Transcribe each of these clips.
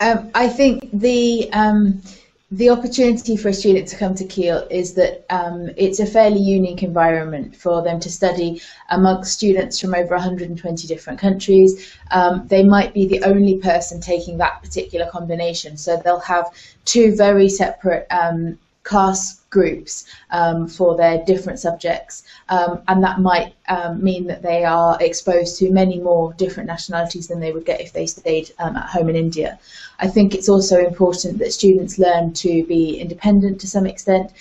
I think the opportunity for a student to come to Keele is that it's a fairly unique environment for them to study amongst students from over 120 different countries. They might be the only person taking that particular combination, so they'll have two very separate class groups for their different subjects, and that might mean that they are exposed to many more different nationalities than they would get if they stayed at home in India. I think it's also important that students learn to be independent to some extent,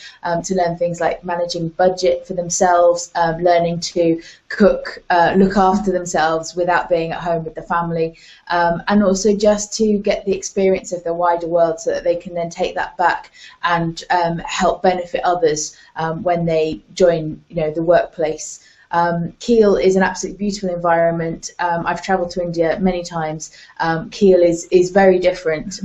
to learn things like managing budget for themselves, learning to cook, look after themselves without being at home with the family, and also just to get the experience of the wider world so that they can then take that back and help benefit others when they join, the workplace. Keele is an absolutely beautiful environment. I've travelled to India many times. Keele is very different,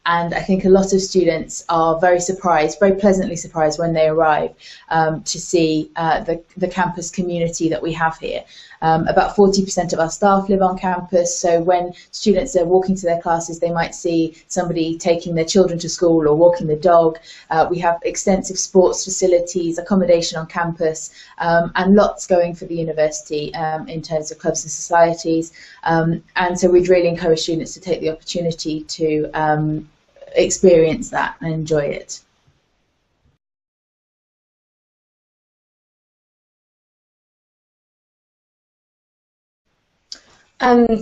and I think a lot of students are very surprised, very pleasantly surprised when they arrive to see the campus community that we have here. About 40% of our staff live on campus, so when students are walking to their classes, they might see somebody taking their children to school or walking the dog. We have extensive sports facilities, accommodation on campus, and lots going for the university in terms of clubs and societies. And so we'd really encourage students to take the opportunity to experience that and enjoy it.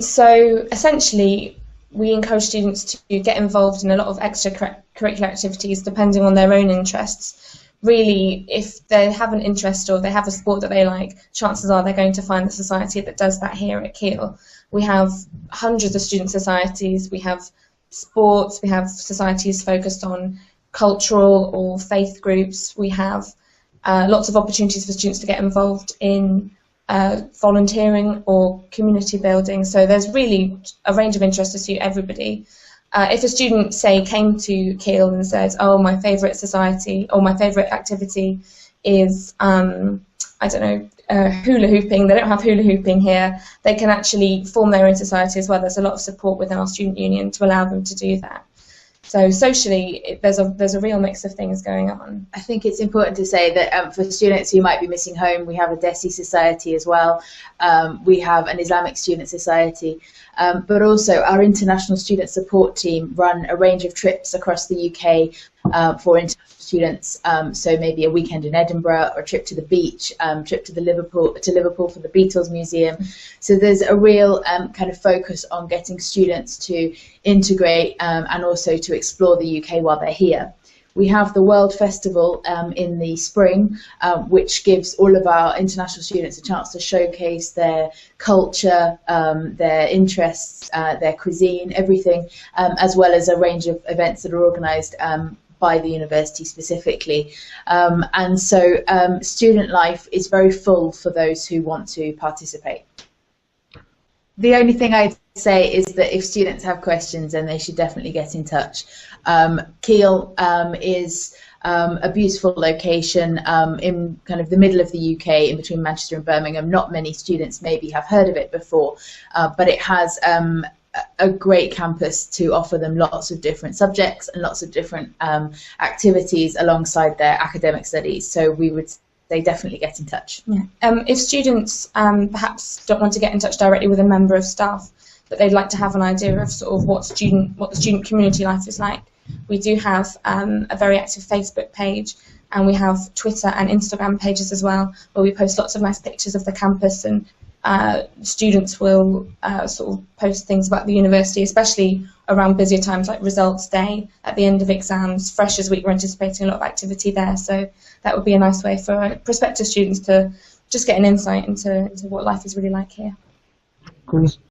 So essentially, we encourage students to get involved in a lot of extracurricular activities depending on their own interests. Really, if they have an interest or they have a sport that they like, chances are they're going to find the society that does that here at Keele. We have hundreds of student societies, we have sports, we have societies focused on cultural or faith groups, we have lots of opportunities for students to get involved in volunteering or community building, so there's really a range of interests to suit everybody. If a student, say, came to Keele and said, oh, my favourite society or my favourite activity is, I don't know, hula hooping, they don't have hula hooping here, they can actually form their own society as well. There's a lot of support within our student union to allow them to do that. So socially, there's a real mix of things going on. I think it's important to say that for students who might be missing home, we have a Desi society as well. We have an Islamic student society, but also our international student support team run a range of trips across the UK for international students. So maybe a weekend in Edinburgh, or a trip to the beach, trip to Liverpool for the Beatles Museum. So there's a real kind of focus on getting students to integrate and also to explore the UK while they're here. We have the World Festival in the spring, which gives all of our international students a chance to showcase their culture, their interests, their cuisine, everything, as well as a range of events that are organised by the university specifically. And so student life is very full for those who want to participate. The only thing I'd say is that if students have questions, then they should definitely get in touch. Keele is a beautiful location in kind of the middle of the UK, in between Manchester and Birmingham. Not many students maybe have heard of it before, but it has a great campus to offer them lots of different subjects and lots of different activities alongside their academic studies. So we would say definitely get in touch. Yeah. If students perhaps don't want to get in touch directly with a member of staff, but they'd like to have an idea of sort of what the student community life is like, we do have a very active Facebook page, and we have Twitter and Instagram pages as well, where we post lots of nice pictures of the campus, and students will sort of post things about the university, especially around busier times like results day, at the end of exams, Freshers Week. We're anticipating a lot of activity there, so that would be a nice way for prospective students to just get an insight into what life is really like here. Cool.